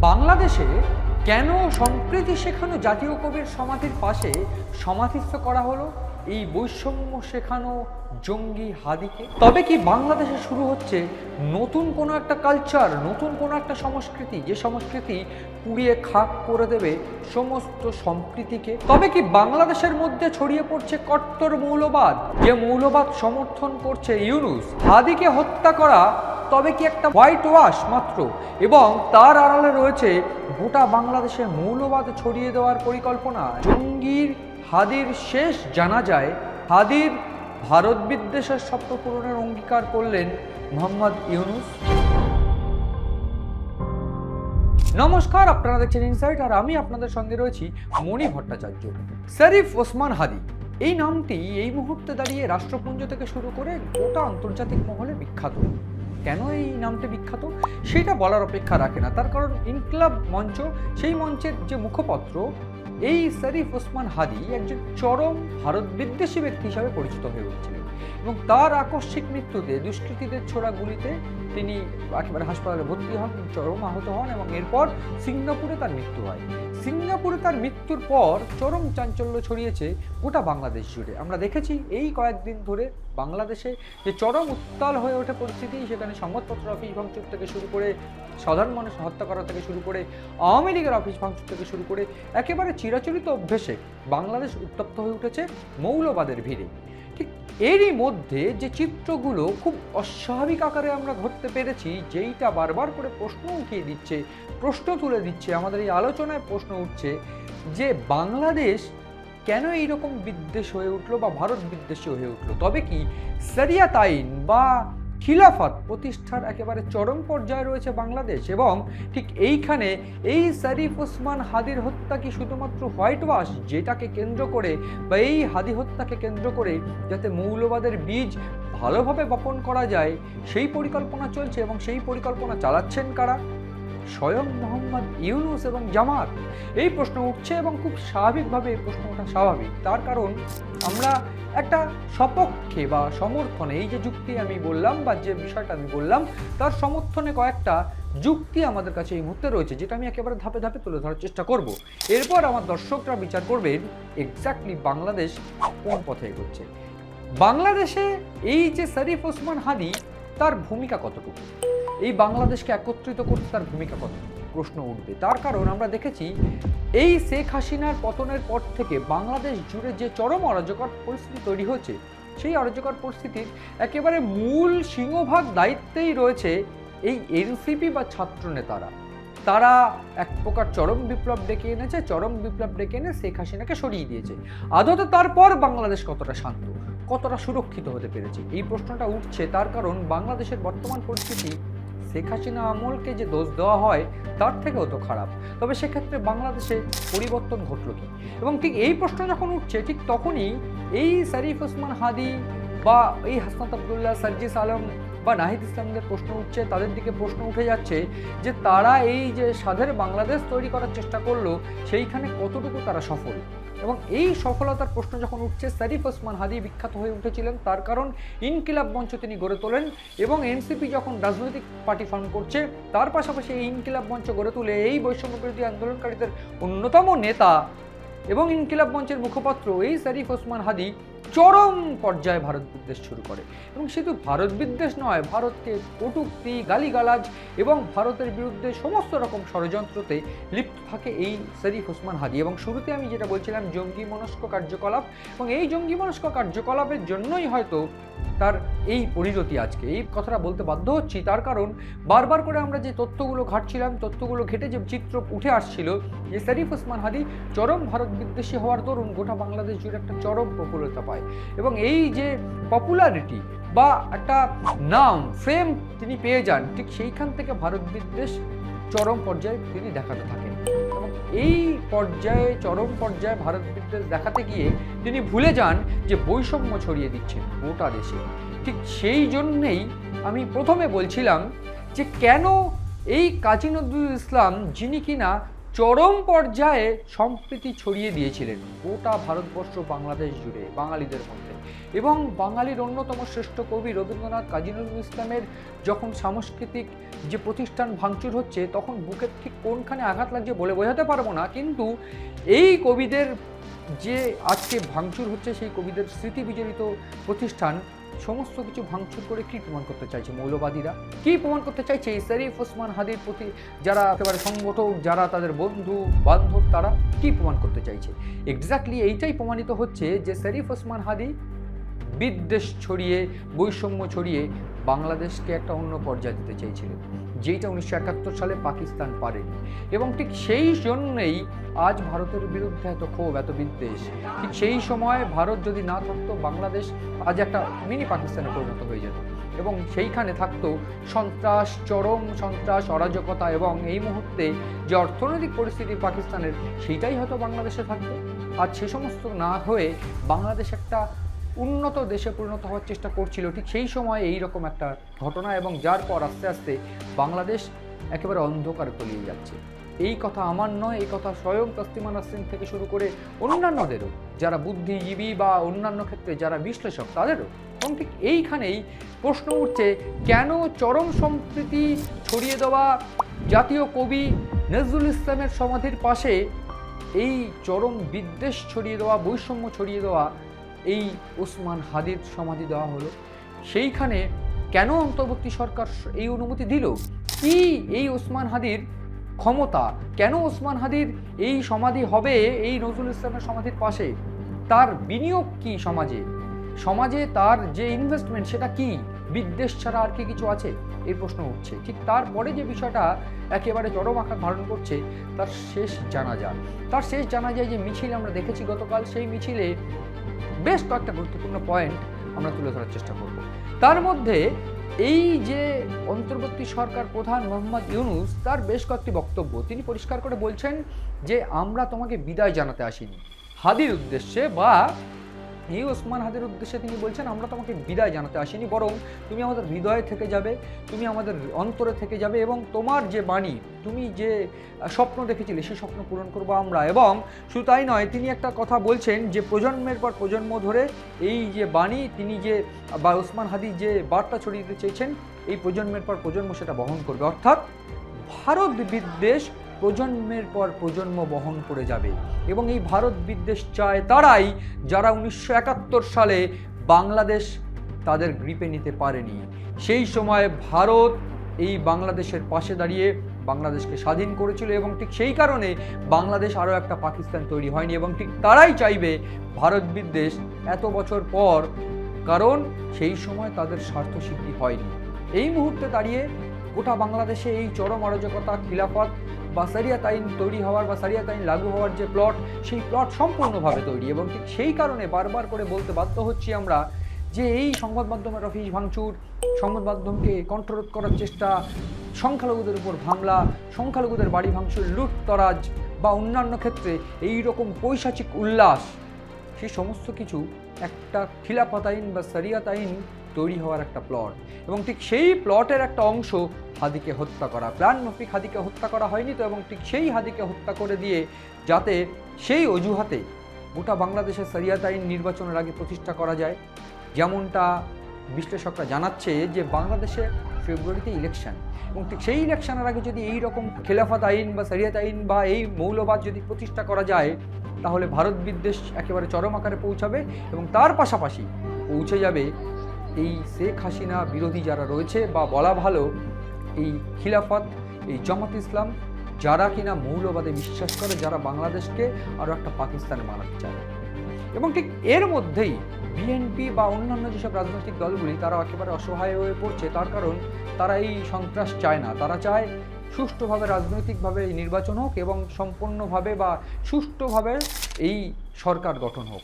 বাংলাদেশে কেন সম্প্রীতি শেখানো জাতীয় কবির সমাধির পাশে সমাধিস্থ করা হলো এই বৈষম্য শেখানো জঙ্গি হাদিকে? তবে কি বাংলাদেশে শুরু হচ্ছে নতুন কোনো একটা কালচার, নতুন কোনো একটা সংস্কৃতি, যে সংস্কৃতি পুড়িয়ে খাক করে দেবে সমস্ত সম্প্রীতিকে? তবে কি বাংলাদেশের মধ্যে ছড়িয়ে পড়ছে কট্টর মৌলবাদ, যে মৌলবাদ সমর্থন করছে ইউনূস? হাদিকে হত্যা করা তবে কি একটা হোয়াইট ওয়াশ মাত্র, এবং তার আড়ালে রয়েছে গোটা বাংলাদেশে মৌলবাদ ছড়িয়ে দেওয়ার পরিকল্পনা? জঙ্গির হাদির শেষ জানাজায় হাদির ভারত বিদ্বেষের স্বপ্ন পূরণের অঙ্গীকার করলেন মোহাম্মদ ইউনূস। নমস্কার, আপনারা দেখছেন ইনসাইট, আর আমি আপনাদের সঙ্গে রয়েছি মণি ভট্টাচার্য। শরীফ ওসমান হাদি এই নামটি এই মুহূর্তে দাঁড়িয়ে রাষ্ট্রপুঞ্জ থেকে শুরু করে গোটা আন্তর্জাতিক মহলে বিখ্যাত। কেন এই নামটি বিখ্যাত সেটা বলার অপেক্ষা রাখে না, তার কারণ ইনকিলাব মঞ্চ, সেই মঞ্চের যে মুখপত্র, এই শরীফ ওসমান হাদি একজন চরম ভারত বিদ্বেষী ব্যক্তি হিসাবে পরিচিত হয়ে উঠছিলেন, এবং তার আকস্মিক মৃত্যুতে, দুষ্কৃতীদের ছোড়া গুলিতে তিনি একেবারে হাসপাতালে ভর্তি হন, চরম আহত হন, এবং এরপর সিঙ্গাপুরে তার মৃত্যু হয়। সিঙ্গাপুরে তার মৃত্যুর পর চরম চাঞ্চল্য ছড়িয়েছে গোটা বাংলাদেশ জুড়ে। আমরা দেখেছি এই কয়েকদিন ধরে বাংলাদেশে যে চরম উত্তাল হয়ে ওঠে পরিস্থিতি, সেখানে সংবাদপত্র অফিস ভাঙচুর থেকে শুরু করে, সাধারণ মানুষ হত্যা করা থেকে শুরু করে, আওয়ামী লীগের অফিস ভাঙচুর থেকে শুরু করে, একেবারে চিরাচরিত অভ্যেসে বাংলাদেশ উত্তপ্ত হয়ে উঠেছে মৌলবাদের ভিড়ে। ঠিক এরই মধ্যে যে চিত্রগুলো খুব অস্বাভাবিক আকারে আমরা ঘটতে পেরেছি, যেইটা বারবার করে প্রশ্ন উঠিয়ে দিচ্ছে, প্রশ্ন তুলে দিচ্ছে, আমাদের এই আলোচনায় প্রশ্ন উঠছে যে বাংলাদেশ কেন এইরকম বিদ্বেষ হয়ে উঠলো বা ভারত বিদ্বেষী হয়ে উঠলো? তবে কি শরিয়াত আইন বা খিলাফত প্রতিষ্ঠার একেবারে চরম পর্যায়ে রয়েছে বাংলাদেশ, এবং ঠিক এইখানে এই শরীফ ওসমান হাদির হত্যা কি শুধুমাত্র হোয়াইট ওয়াশ, যেটাকে কেন্দ্র করে বা এই হাদি হত্যাকে কেন্দ্র করে যাতে মৌলবাদের বীজ ভালোভাবে বপন করা যায় সেই পরিকল্পনা চলছে, এবং সেই পরিকল্পনা চালাচ্ছেন কারা? স্বয়ং মোহাম্মদ ইউনূস এবং জামাত। এই প্রশ্ন উঠছে, এবং খুব স্বাভাবিকভাবে এই প্রশ্ন ওঠা স্বাভাবিক, তার কারণ আমরা একটা সপক্ষে বা সমর্থনে, এই যে যুক্তি আমি বললাম বা যে বিষয়টা আমি বললাম, তার সমর্থনে কয়েকটা যুক্তি আমাদের কাছে এই মুহূর্তে রয়েছে, যেটা আমি একেবারে ধাপে ধাপে তুলে ধরার চেষ্টা করব। এরপর আমার দর্শকরা বিচার করবেন এক্স্যাক্টলি বাংলাদেশ কোন পথে এগোচ্ছে। বাংলাদেশে এই যে শরীফ ওসমান হাদি, তার ভূমিকা কতটুকু, এই বাংলাদেশকে একত্রিত করতে তার ভূমিকা কত, প্রশ্ন উঠবে। তার কারণ আমরা দেখেছি এই শেখ হাসিনার পতনের পর থেকে বাংলাদেশ জুড়ে যে চরম অরাজকর পরিস্থিতি তৈরি হয়েছে, সেই অরাজকর পরিস্থিতির একেবারে মূল সিংহভাগ দায়িত্বেই রয়েছে এই এনসিপি বা ছাত্র নেতারা। তারা এক প্রকার চরম বিপ্লব ডেকে এনেছে, চরম বিপ্লব ডেকে এনে শেখ হাসিনাকে সরিয়ে দিয়েছে। আদতে তারপর বাংলাদেশ কতটা শান্ত, কতটা সুরক্ষিত হতে পেরেছে, এই প্রশ্নটা উঠছে। তার কারণ বাংলাদেশের বর্তমান পরিস্থিতি শেখ হাসিনা আমলকে যে দোষ দেওয়া হয় তার থেকেও তো খারাপ। তবে সেক্ষেত্রে বাংলাদেশে পরিবর্তন ঘটল কি? এবং ঠিক এই প্রশ্ন যখন উঠছে, ঠিক তখনই এই শরীফ ওসমান হাদি বা এই হাসনাত আবদুল্লাহ, সার্জিস আলম বা নাহিদ ইসলামদের প্রশ্ন উঠছে, তাদের দিকে প্রশ্ন উঠে যাচ্ছে যে তারা এই যে স্বাধীন বাংলাদেশ তৈরি করার চেষ্টা করলো, সেইখানে কতটুকু তারা সফল। এবং এই সফলতার প্রশ্ন যখন উঠছে, শরীফ ওসমান হাদি বিখ্যাত হয়ে উঠেছিলেন তার কারণ ইনকিলাব মঞ্চ তিনি গড়ে তোলেন, এবং এনসিপি যখন রাজনৈতিক পার্টি ফর্ম করছে, তার পাশাপাশি এই ইনকিলাব মঞ্চ গড়ে তুলে এই বৈষম্য বিরোধী আন্দোলনকারীদের অন্যতম নেতা এবং ইনকিলাব মঞ্চের মুখপাত্র এই শরীফ ওসমান হাদি চরম পর্যায়ে ভারত বিদ্বেষ শুরু করে। এবং শুধু ভারত বিদ্বেষ নয়, ভারতকে কটূক্তি, গালিগালাজ এবং ভারতের বিরুদ্ধে সমস্ত রকম ষড়যন্ত্রতে লিপ্ত থাকে এই শরীফ ওসমান হাদি। এবং শুরুতে আমি যেটা বলছিলাম, জঙ্গি মনস্ক কার্যকলাপ, এবং এই জঙ্গি মনস্ক কার্যকলাপের জন্যই হয়তো তার এই পরিণতি আজকে। এই কথাটা বলতে বাধ্য হচ্ছি, তার কারণ বারবার করে আমরা যে তথ্যগুলো ঘাটছিলাম, তথ্যগুলো ঘেটে যে চিত্র উঠে আসছিল, যে শরীফ ওসমান হাদি চরম ভারত বিদ্বেষী হওয়ার দরুন গোটা বাংলাদেশ জুড়ে একটা চরম প্রফুল্লতা পায়, এবং এই যে পপুলারিটি বা একটা নাম, ফেম তিনি পেয়ে যান, ঠিক সেইখান থেকে ভারত বিদ্বেষ চরম পর্যায়ে তিনি দেখাতে থাকেন। এবং এই পর্যায়ে, চরম পর্যায়ে ভারত বিদ্বেষ দেখাতে গিয়ে তিনি ভুলে যান যে বৈষম্য ছড়িয়ে দিচ্ছেন গোটা দেশে। ঠিক সেই জন্যেই আমি প্রথমে বলছিলাম যে কেন এই কাজী নজরুল ইসলাম, যিনি কিনা চরম পর্যায়ে সম্প্রীতি ছড়িয়ে দিয়েছিলেন গোটা ভারতবর্ষ বাংলাদেশ জুড়ে বাঙালিদের মধ্যে। এবং বাঙালির অন্যতম শ্রেষ্ঠ কবি রবীন্দ্রনাথ কাজী নজরুল ইসলামের যখন সাংস্কৃতিক যে প্রতিষ্ঠান ভাঙচুর হচ্ছে তখন বুকের ঠিক কোনখানে আঘাত লাগছে বলে বোঝাতে পারবো না, কিন্তু এই কবিদের যে আজকে ভাঙচুর হচ্ছে সেই কবিদের স্মৃতি বিজড়িত প্রতিষ্ঠান সমস্ত কিছু ভাঙচুর করে কী প্রমাণ করতে চাইছে মৌলবাদীরা? কী প্রমাণ করতে চাইছে এই শরীফ ওসমান হাদির প্রতি যারা একেবারে সংগঠক, যারা তাদের বন্ধু বান্ধব, তারা কী প্রমাণ করতে চাইছে? এক্স্যাক্টলি এইটাই প্রমাণিত হচ্ছে যে শরীফ ওসমান হাদি বিদ্বেষ ছড়িয়ে, বৈষম্য ছড়িয়ে বাংলাদেশকে একটা অন্য পর্যায়ে দিতে চেয়েছিলেন, যেটা 1971 সালে পাকিস্তান পারেনি। এবং ঠিক সেই জন্যেই আজ ভারতের বিরুদ্ধে এত ক্ষোভ, এত বিদ্বেষ। ঠিক সেই সময় ভারত যদি না থাকতো বাংলাদেশ আজ একটা মিনি পাকিস্তানে পরিণত হয়ে যেত এবং সেইখানে থাকতো সন্ত্রাস, চরম সন্ত্রাস, অরাজকতা, এবং এই মুহূর্তে যে অর্থনৈতিক পরিস্থিতি পাকিস্তানের সেইটাই হয়তো বাংলাদেশে থাকতো। আজ সে সমস্ত না হয়ে বাংলাদেশ একটা উন্নত দেশে পরিণত হওয়ার চেষ্টা করছিল ঠিক সেই সময় এই রকম একটা ঘটনা, এবং যার পর আস্তে আস্তে বাংলাদেশ একেবারে অন্ধকারে তলিয়ে যাচ্ছে। এই কথা আমার নয়, এই কথা স্বয়ং তসলিমা নাসরিন থেকে শুরু করে অন্যান্যদেরও, যারা বুদ্ধিজীবী বা অন্যান্য ক্ষেত্রে যারা বিশ্লেষক তাদেরও। এবং ঠিক এইখানেই প্রশ্ন উঠছে, কেন চরম সম্প্রীতি ছড়িয়ে দেওয়া জাতীয় কবি নজরুল ইসলামের সমাধির পাশে এই চরম বিদ্বেষ ছড়িয়ে দেওয়া, বৈষম্য ছড়িয়ে দেওয়া এই ওসমান হাদির সমাধি দেওয়া হলো? সেইখানে কেন অন্তর্বর্তী সরকার এই অনুমতি দিল? কি এই ওসমান হাদির ক্ষমতা? কেন ওসমান হাদির এই সমাধি হবে এই নজরুল ইসলামের সমাধির পাশে? তার বিনিয়োগ কি সমাজে? সমাজে তার যে ইনভেস্টমেন্ট সেটা কি? বিদ্বেষ ছাড়া আর কি কিছু আছে? এই প্রশ্ন উঠছে। ঠিক তারপরে যে বিষয়টা একেবারে চরম আকার ধারণ করছে তার শেষ জানাজা। তার শেষ জানাজায় যে মিছিল আমরা দেখেছি গতকাল, সেই মিছিলে বেশ কয়েকটা গুরুত্বপূর্ণ পয়েন্ট আমরা তুলে ধরার চেষ্টা করব। তার মধ্যে এই যে অন্তর্বর্তী সরকার প্রধান মোহাম্মদ ইউনূস, তার বেশ কয়েকটি বক্তব্য। তিনি পরিষ্কার করে বলছেন যে আমরা তোমাকে বিদায় জানাতে আসিনি হাদির উদ্দেশ্যে, বা এই ওসমান হাদির উদ্দেশ্যে তিনি বলছেন আমরা তোমাকে বিদায় জানাতে আসিনি, বরং তুমি আমাদের হৃদয়ে থেকে যাবে, তুমি আমাদের অন্তরে থেকে যাবে, এবং তোমার যে বাণী, তুমি যে স্বপ্ন দেখেছিলে সেই স্বপ্ন পূরণ করবো আমরা। এবং শুধু তাই নয়, তিনি একটা কথা বলছেন যে প্রজন্মের পর প্রজন্ম ধরে এই যে বাণী তিনি যে বা ওসমান হাদি যে বার্তা ছড়িয়ে দিতে চেয়েছেন, এই প্রজন্মের পর প্রজন্ম সেটা বহন করবে। অর্থাৎ ভারত বিদ্বেষ প্রজন্মের পর প্রজন্ম বহন করে যাবে। এবং এই ভারত বিদ্বেষ চায় তারাই যারা 1971 সালে বাংলাদেশ তাদের গ্রিপে নিতে পারেনি। সেই সময় ভারত এই বাংলাদেশের পাশে দাঁড়িয়ে বাংলাদেশকে স্বাধীন করেছিল, এবং ঠিক সেই কারণে বাংলাদেশ আরও একটা পাকিস্তান তৈরি হয়নি। এবং ঠিক তারাই চাইবে ভারত বিদ্বেষ এত বছর পর, কারণ সেই সময় তাদের স্বার্থ সিদ্ধি হয়নি। এই মুহূর্তে দাঁড়িয়ে গোটা বাংলাদেশে এই চরম অরাজকতা, খিলাফত বা শরিয়াত আইন তৈরি হওয়ার বা শরিয়াত আইন লাগু হওয়ার যে প্লট, সেই প্লট সম্পূর্ণভাবে তৈরি। এবং ঠিক সেই কারণে বারবার করে বলতে বাধ্য হচ্ছি আমরা যে এই সংবাদ মাধ্যমের অফিস ভাঙচুর, সংবাদ মাধ্যমকে কণ্ঠরোধ করার চেষ্টা, সংখ্যালঘুদের উপর হামলা, সংখ্যালঘুদের বাড়ি ভাঙচুর, লুটতরাজ বা অন্যান্য ক্ষেত্রে এই রকম পৈশাচিক উল্লাস, সেই সমস্ত কিছু একটা খিলাফত আইন বা শরিয়াত আইন তৈরি হওয়ার একটা প্লট। এবং ঠিক সেই প্লটের একটা অংশ হাদিকে হত্যা করা, প্ল্যান মাফিক হাদিকে হত্যা করা হয়নি তো, এবং ঠিক সেই হাদিকে হত্যা করে দিয়ে যাতে সেই অজুহাতে গোটা বাংলাদেশের শরিয়াত আইন নির্বাচনের আগে প্রতিষ্ঠা করা যায়। যেমনটা বিশ্লেষকরা জানাচ্ছে যে বাংলাদেশে ফেব্রুয়ারিতে ইলেকশন, এবং ঠিক সেই ইলেকশনের আগে যদি এই রকম খেলাফত আইন বা শরিয়াত আইন বা এই মৌলবাদ যদি প্রতিষ্ঠা করা যায়, তাহলে ভারত বিদ্বেষ একেবারে চরম আকারে পৌঁছাবে। এবং তার পাশাপাশি পৌঁছে যাবে এই শেখ হাসিনা বিরোধী যারা রয়েছে, বা বলা ভালো এই খিলাফত, এই জামাত ইসলাম, যারা কিনা মৌলবাদে বিশ্বাস করে, যারা বাংলাদেশকে আরও একটা পাকিস্তানে বানাতে চায়। এবং ঠিক এর মধ্যেই বিএনপি বা অন্যান্য যেসব রাজনৈতিক দলগুলি তারা একেবারে অসহায় হয়ে পড়ছে, তার কারণ তারা এই সন্ত্রাস চায় না। তারা চায় সুষ্ঠুভাবে রাজনৈতিকভাবে নির্বাচন হোক এবং সম্পূর্ণভাবে বা সুষ্ঠুভাবে এই সরকার গঠন হোক।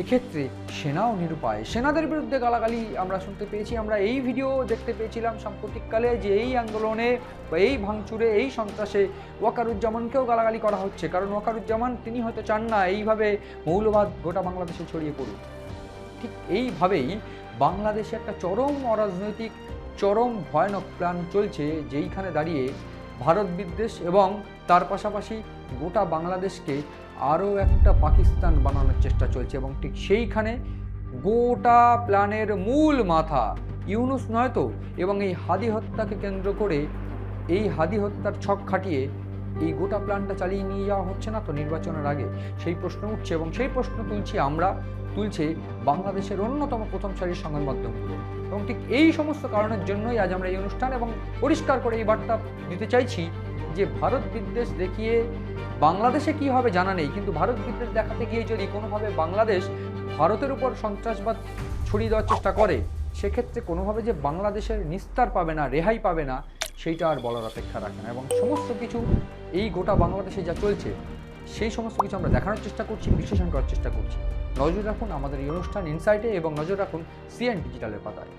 এক্ষেত্রে সেনাও নিরুপায়, সেনাদের বিরুদ্ধে গালাগালি আমরা শুনতে পেয়েছি। আমরা এই ভিডিও দেখতে পেয়েছিলাম সাম্প্রতিককালে যে এই আন্দোলনে বা এই ভাঙচুরে, এই সন্ত্রাসে ওয়াকারুজ্জামানকেও গালাগালি করা হচ্ছে, কারণ ওয়াকারুজ্জামান তিনি হয়তো চান না এইভাবে মৌলবাদ গোটা বাংলাদেশে ছড়িয়ে পড়ুক। ঠিক এইভাবেই বাংলাদেশে একটা চরম অরাজনৈতিক, চরম ভয়ানক প্ল্যান চলছে, যেইখানে দাঁড়িয়ে ভারত বিদ্বেষ এবং তার পাশাপাশি গোটা বাংলাদেশকে আরও একটা পাকিস্তান বানানোর চেষ্টা চলছে এবং ঠিক সেইখানে গোটা প্ল্যানের মূল মাথা ইউনূস নয় তো, এবং এই হাদি হত্যাকে কেন্দ্র করে এই হাদি হত্যার ছক খাটিয়ে এই গোটা প্ল্যানটা চালিয়ে নিয়ে যাওয়া হচ্ছে না তো নির্বাচনের আগে? সেই প্রশ্ন উঠছে এবং সেই প্রশ্ন তুলছে বাংলাদেশের অন্যতম প্রথম সারির সংবাদ মাধ্যমগুলো। এবং ঠিক এই সমস্ত কারণের জন্যই আজ আমরা এই অনুষ্ঠান এবং পরিষ্কার করে এই বার্তা দিতে চাইছি যে ভারত বিদ্বেষ দেখিয়ে বাংলাদেশে কী হবে জানা নেই, কিন্তু ভারত বিদ্বেষ দেখাতে গিয়ে যদি কোনোভাবে বাংলাদেশ ভারতের উপর সন্ত্রাসবাদ ছড়িয়ে দেওয়ার চেষ্টা করে, সেক্ষেত্রে কোনোভাবে যে বাংলাদেশের নিস্তার পাবে না, রেহাই পাবে না, সেইটা আর বলার অপেক্ষা রাখে না। এবং সমস্ত কিছু এই গোটা বাংলাদেশে যা চলছে সেই সমস্ত কিছু আমরা দেখানোর চেষ্টা করছি, বিশ্লেষণ করার চেষ্টা করছি। নজর রাখুন আমাদের এই অনুষ্ঠান ইনসাইটে এবং নজর রাখুন সিএন ডিজিটালের পাতায়।